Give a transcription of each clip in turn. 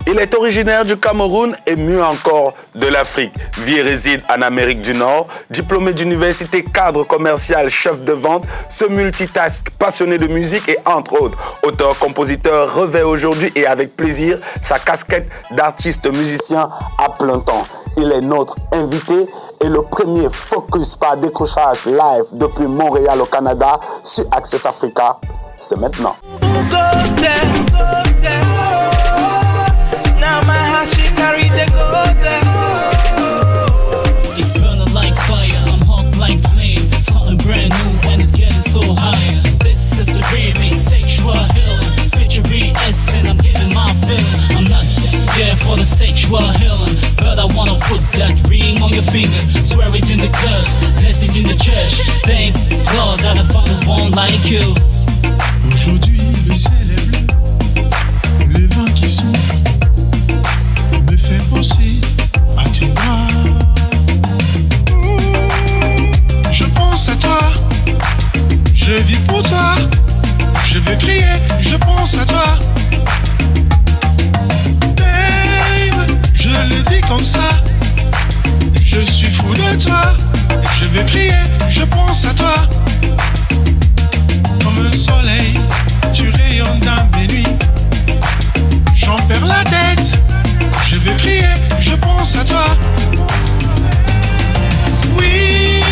Il est originaire du Cameroun et mieux encore de l'Afrique. Vit et réside en Amérique du Nord. Diplômé d'université, cadre commercial, chef de vente, ce multitask, passionné de musique et entre autres, auteur-compositeur, revêt aujourd'hui et avec plaisir sa casquette d'artiste musicien à plein temps. Il est notre invité et le premier focus par décrochage live depuis Montréal au Canada sur Access Africa. C'est maintenant. For the sexual healing, but I wanna put that ring on your finger, swear it in the curse, bless it in the church. Thank God that I found the one like you. Aujourd'hui le ciel est bleu, le vent qui souffle me fait penser à tes bras. Je pense à toi, je vis pour toi, je veux crier, je pense à toi. Je le dis comme ça, je suis fou de toi. Je veux crier, je pense à toi. Comme un soleil, tu rayonnes dans mes nuits. J'en perds la tête, je veux crier, je pense à toi. Oui,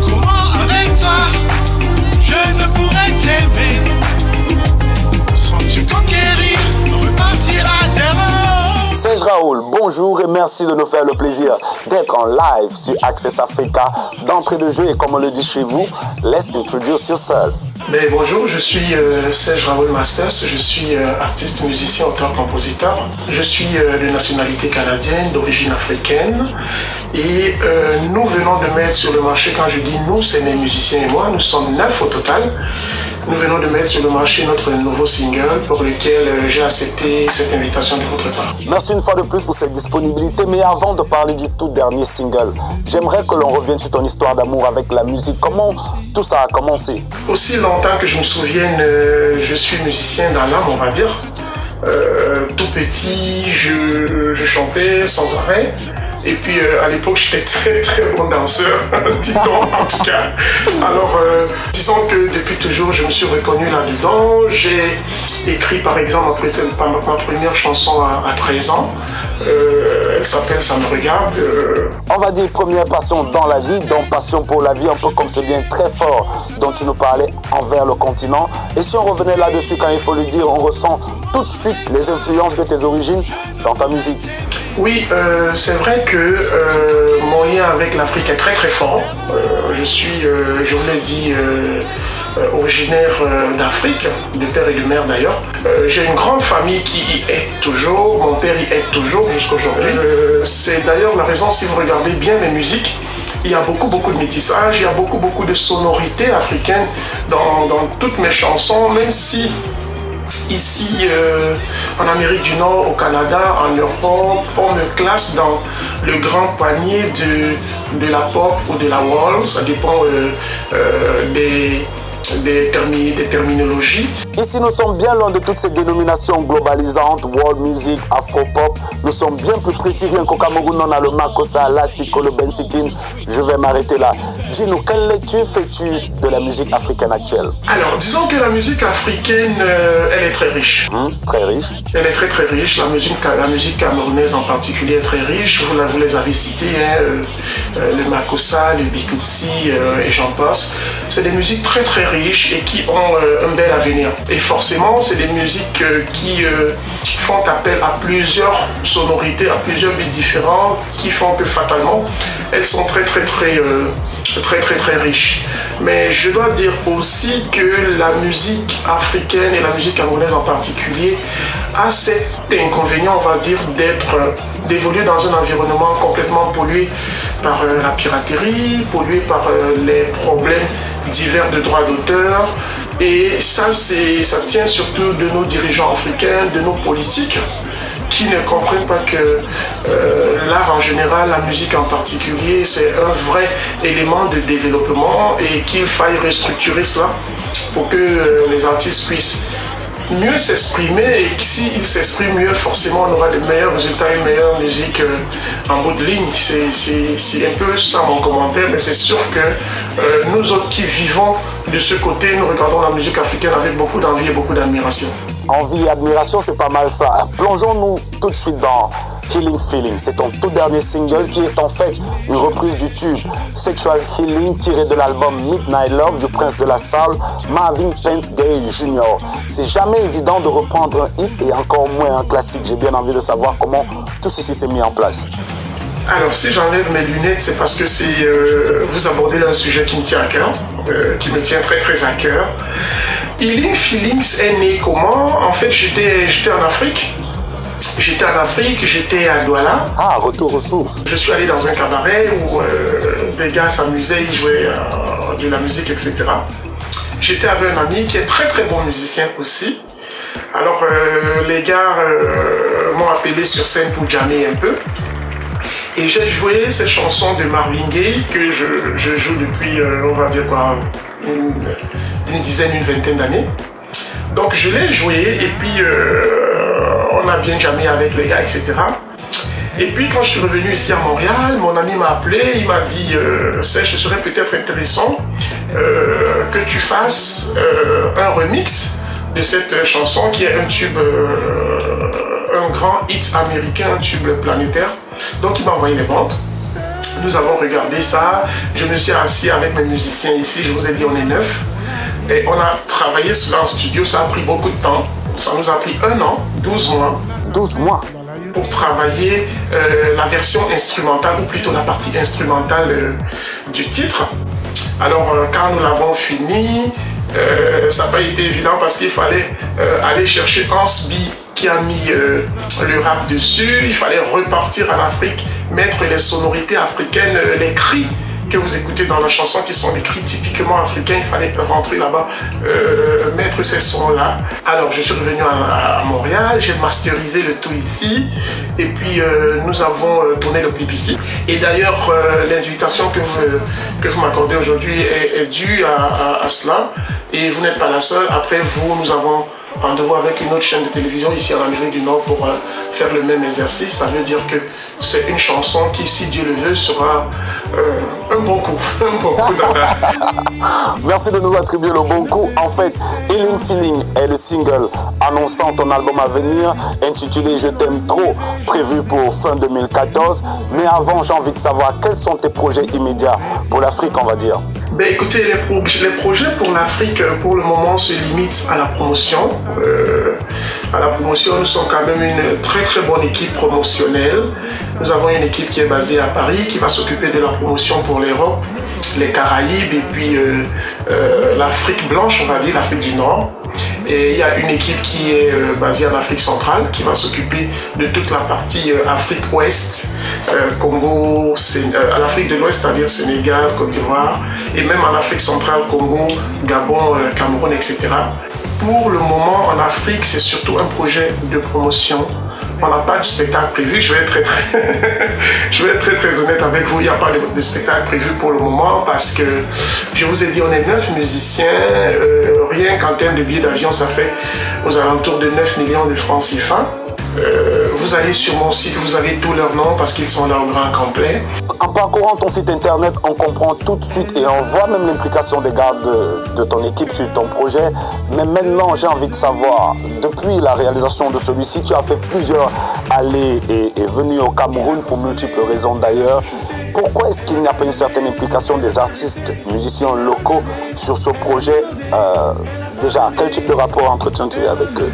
comment avec toi, je ne pourrais t'aimer sans te conquérir, repartir à zéro. Serge Raoul, bonjour et merci de nous faire le plaisir d'être en live sur Access Africa. D'entrée de jeu et comme on le dit chez vous, let's introduce yourself. Bonjour, je suis Serge Raoul Masters, je suis artiste, musicien, auteur, compositeur. Je suis de nationalité canadienne, d'origine africaine et nous venons de mettre sur le marché, quand je dis nous, c'est mes musiciens et moi, nous sommes 9 au total. Nous venons de mettre sur le marché notre nouveau single pour lequel j'ai accepté cette invitation de votre part. Merci une fois de plus pour cette disponibilité, mais avant de parler du tout dernier single, j'aimerais que l'on revienne sur ton histoire d'amour avec la musique. Comment tout ça a commencé? Aussi longtemps que je me souvienne, je suis musicien dans l'âme, on va dire. Tout petit, je chantais sans arrêt. Et puis à l'époque, j'étais très très bon danseur, dit-on en tout cas. Alors, disons que depuis toujours, je me suis reconnu là-dedans. J'ai écrit par exemple ma première chanson à 13 ans. Elle s'appelle Ça me regarde. On va dire première passion dans la vie, donc passion pour la vie, un peu comme ce lien très fort dont tu nous parlais envers le continent. Et si on revenait là-dessus, quand il faut le dire, on ressent tout de suite les influences de tes origines dans ta musique. Oui, c'est vrai que mon lien avec l'Afrique est très très fort. Je suis, je vous l'ai dit, originaire d'Afrique, de père et de mère d'ailleurs. J'ai une grande famille qui y est toujours, mon père y est toujours jusqu'aujourd'hui. C'est d'ailleurs la raison, si vous regardez bien mes musiques, il y a beaucoup de métissage, il y a beaucoup de sonorités africaines dans toutes mes chansons, même si ici, en Amérique du Nord, au Canada, en Europe, on me classe dans le grand panier de la pop ou de la world. Ça dépend des terminologies. Ici, nous sommes bien loin de toutes ces dénominations globalisantes, world music, afro-pop. Nous sommes bien plus précis, rien qu'au Cameroun, on a le Makossa, l'Asiko, le Bensikin. Je vais m'arrêter là. Dis-nous, quelle lecture fais-tu de la musique africaine actuelle? Alors, disons que la musique africaine, elle est très riche. Très riche. Elle est très très riche. La musique camerounaise en particulier est très riche. Vous les avez cités, hein, le Makossa, le Bikutsi et j'en passe. C'est des musiques très très riches et qui ont un bel avenir. Et forcément, c'est des musiques qui font appel à plusieurs sonorités, à plusieurs beats différents, qui font que fatalement, elles sont très riches. Mais je dois dire aussi que la musique africaine et la musique camerounaise en particulier a cet inconvénient, on va dire, d'évoluer dans un environnement complètement pollué par la piraterie, pollué par les problèmes divers de droits d'auteur. Et ça tient surtout de nos dirigeants africains, de nos politiques, qui ne comprennent pas que l'art en général, la musique en particulier, c'est un vrai élément de développement et qu'il faille restructurer cela pour que les artistes puissent mieux s'exprimer, et s'il s'exprime mieux, forcément on aura de meilleurs résultats, une meilleure musique en bout de ligne. C'est un peu ça mon commentaire, mais c'est sûr que nous autres qui vivons de ce côté, nous regardons la musique africaine avec beaucoup d'envie et beaucoup d'admiration. Envie et admiration, c'est pas mal ça. Plongeons-nous tout de suite dans Healing Feeling. C'est ton tout dernier single qui est en fait une reprise du tube Sexual Healing tiré de l'album Midnight Love du prince de la salle Marvin Pence Gaye Jr. C'est jamais évident de reprendre un hit et encore moins un classique. J'ai bien envie de savoir comment tout ceci s'est mis en place. Alors, si j'enlève mes lunettes, c'est parce que vous abordez là un sujet qui me tient à cœur, qui me tient très très à cœur. Healing Feelings est né comment? En fait, j'étais en Afrique. J'étais à Douala. Ah, retour aux sources. Je suis allé dans un cabaret où des gars s'amusaient, ils jouaient de la musique, etc. J'étais avec un ami qui est très très bon musicien aussi. Alors, les gars m'ont appelé sur scène pour jammer un peu. Et j'ai joué ces chansons de Marvin Gaye que je joue depuis, on va dire quoi, une dizaine, une vingtaine d'années. Donc je l'ai joué et puis on a bien jammé avec les gars, etc. Et puis quand je suis revenu ici à Montréal, mon ami m'a appelé, il m'a dit Serge, ce serait peut-être intéressant que tu fasses un remix de cette chanson qui est un tube, un grand hit américain, un tube planétaire. Donc il m'a envoyé les bandes. Nous avons regardé ça. Je me suis assis avec mes musiciens ici. Je vous ai dit, on est 9. Et on a travaillé cela en studio. Ça a pris beaucoup de temps. Ça nous a pris 1 an, 12 mois. 12 mois pour travailler la version instrumentale, ou plutôt la partie instrumentale du titre. Alors, quand nous l'avons fini, ça n'a pas été évident parce qu'il fallait aller chercher Hans B qui a mis le rap dessus. Il fallait repartir en Afrique, mettre les sonorités africaines, les cris que vous écoutez dans la chanson qui sont des cris typiquement africains. Il fallait rentrer là-bas, mettre ces sons-là. Alors je suis revenu à Montréal, j'ai masterisé le tout ici et puis nous avons tourné le clip ici. Et d'ailleurs l'invitation que vous m'accordez aujourd'hui est due à cela, et vous n'êtes pas la seule. Après vous, nous avons rendez-vous avec une autre chaîne de télévision ici en Amérique du Nord pour faire le même exercice. Ça veut dire que c'est une chanson qui, si Dieu le veut, sera un bon coup. Merci de nous attribuer le bon coup. En fait, Healing Feeling est le single annonçant ton album à venir, intitulé Je t'aime trop, prévu pour fin 2014. Mais avant, j'ai envie de savoir quels sont tes projets immédiats pour l'Afrique, on va dire. Ben écoutez, les projets pour l'Afrique, pour le moment, se limitent à la promotion. Nous sommes quand même une très très bonne équipe promotionnelle. Nous avons une équipe qui est basée à Paris, qui va s'occuper de la promotion pour l'Europe, les Caraïbes et puis l'Afrique blanche, on va dire, l'Afrique du Nord. Et il y a une équipe qui est basée en Afrique centrale, qui va s'occuper de toute la partie Afrique ouest, Congo, à l'Afrique de l'Ouest, c'est-à-dire Sénégal, Côte d'Ivoire, et même en Afrique centrale, Congo, Gabon, Cameroun, etc. Pour le moment, en Afrique, c'est surtout un projet de promotion. On n'a pas de spectacle prévu, je vais être très honnête avec vous, il n'y a pas de spectacle prévu pour le moment parce que, je vous ai dit, on est 9 musiciens, rien qu'en termes de billets d'avion, ça fait aux alentours de 9 millions de francs CFA. Vous allez sur mon site, vous avez tous leurs noms parce qu'ils sont là au grand complet. En parcourant ton site internet, on comprend tout de suite et on voit même l'implication des gars de ton équipe sur ton projet. Mais maintenant, j'ai envie de savoir, depuis la réalisation de celui-ci, tu as fait plusieurs allées et venues au Cameroun pour multiples raisons d'ailleurs. Pourquoi est-ce qu'il n'y a pas une certaine implication des artistes, musiciens locaux sur ce projet? Déjà, quel type de rapport entretiens-tu avec eux?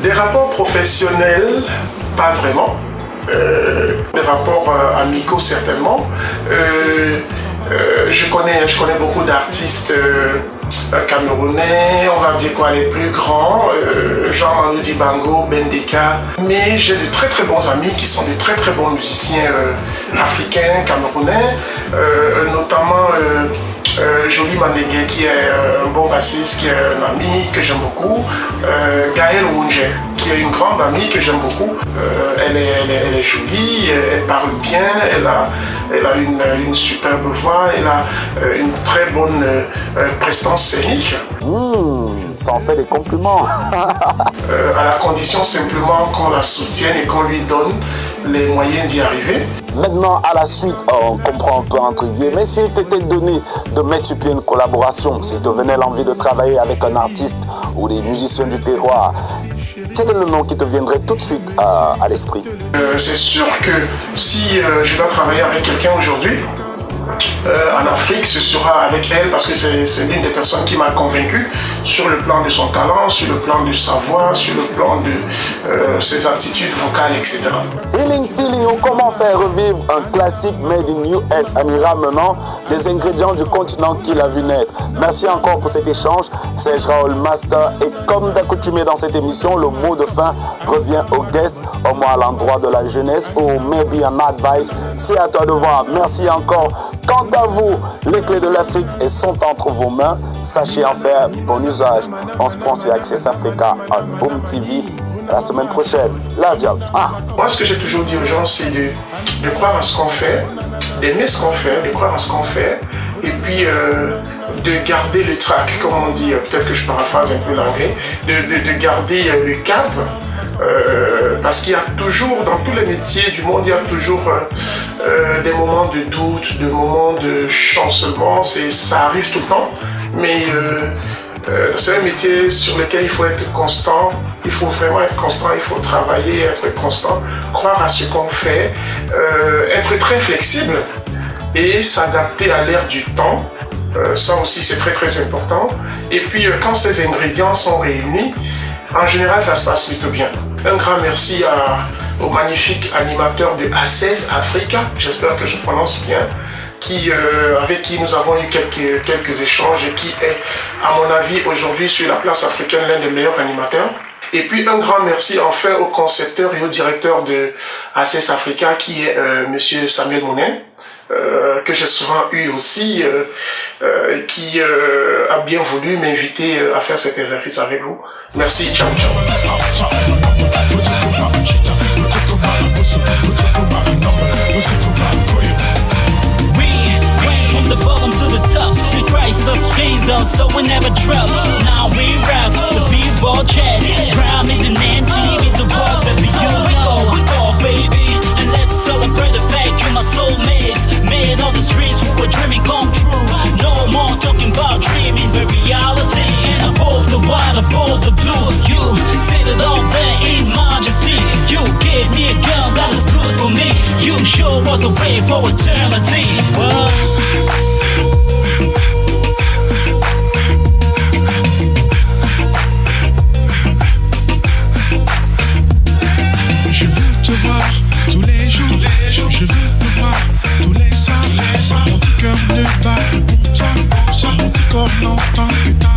Des rapports professionnels, pas vraiment. Des rapports amicaux, certainement. Je connais beaucoup d'artistes camerounais, on va dire quoi, les plus grands, Jean-Manu Dibango, Bendeka. Mais j'ai de très très bons amis qui sont de très très bons musiciens africains, camerounais, notamment Jolie Mandégué qui est un bon bassiste, qui est un ami que j'aime beaucoup. Gaëlle Wunje qui est une grande amie que j'aime beaucoup. Elle est jolie, elle parle bien, elle a une superbe voix, elle a une très bonne prestance scénique. Ça en fait des compliments. À la condition simplement qu'on la soutienne et qu'on lui donne les moyens d'y arriver. Maintenant, à la suite, on comprend un peu entre guillemets, s'il t'était donné de mettre sur pied une collaboration, s'il te venait l'envie de travailler avec un artiste ou des musiciens du terroir, quel est le nom qui te viendrait tout de suite à l'esprit? C'est sûr que si je dois travailler avec quelqu'un aujourd'hui, en Afrique, ce sera avec elle parce que c'est l'une des personnes qui m'a convaincu sur le plan de son talent, sur le plan de sa voix, sur le plan de ses aptitudes vocales, etc. Healing Feeling, ou comment faire revivre un classique made in US en y ramenant des ingrédients du continent qu'il a vu naître. Merci encore pour cet échange, Serge Raoul Master. Et comme d'accoutumé dans cette émission, le mot de fin revient au guest, au moins à l'endroit de la jeunesse, ou maybe an advice. C'est à toi de voir. Merci encore. Quant à vous, les clés de l'Afrique sont entre vos mains. Sachez en faire bon usage. On se prend sur Access Africa à Boom TV la semaine prochaine. L'avion. Moi, ce que j'ai toujours dit aux gens, c'est de croire à ce qu'on fait, d'aimer ce qu'on fait, de croire à ce qu'on fait, et puis de garder le track, comme on dit, peut-être que je paraphrase un peu l'anglais, de garder le cap. Parce qu'il y a toujours, dans tous les métiers du monde, il y a toujours des moments de doute, des moments de chancellement, ça arrive tout le temps, mais c'est un métier sur lequel il faut être constant, il faut vraiment être constant, il faut travailler, être constant, croire à ce qu'on fait, être très flexible et s'adapter à l'ère du temps. Ça aussi c'est très très important. Et puis quand ces ingrédients sont réunis, en général ça se passe plutôt bien. Un grand merci au magnifique animateur de Access Africa, j'espère que je prononce bien, avec qui nous avons eu quelques échanges et qui est, à mon avis, aujourd'hui sur la place africaine l'un des meilleurs animateurs. Et puis un grand merci enfin au concepteur et au directeur de Access Africa qui est monsieur Samuel Mounet, que j'ai souvent eu aussi, qui a bien voulu m'inviter à faire cet exercice avec vous. Merci, ciao ciao. From the bottom to the top, the Christ sustains us, so we never drop. Now we rap the Billboard chart. Crime isn't empty, it's a boss, baby. We go, baby, and let's celebrate the fact you're my soulmates. Made all the streets we were dreaming come true. No more talking about dreaming, but reality. And above the white, above the blue, you sit it all there in majesty. You gave me a girl that is good for me. You show us a way for eternity. Well, je veux te voir tous les jours. Je veux te voir tous les soirs. Mon petit cœur ne bat que pour toi. Mon petit corps n'entend que ta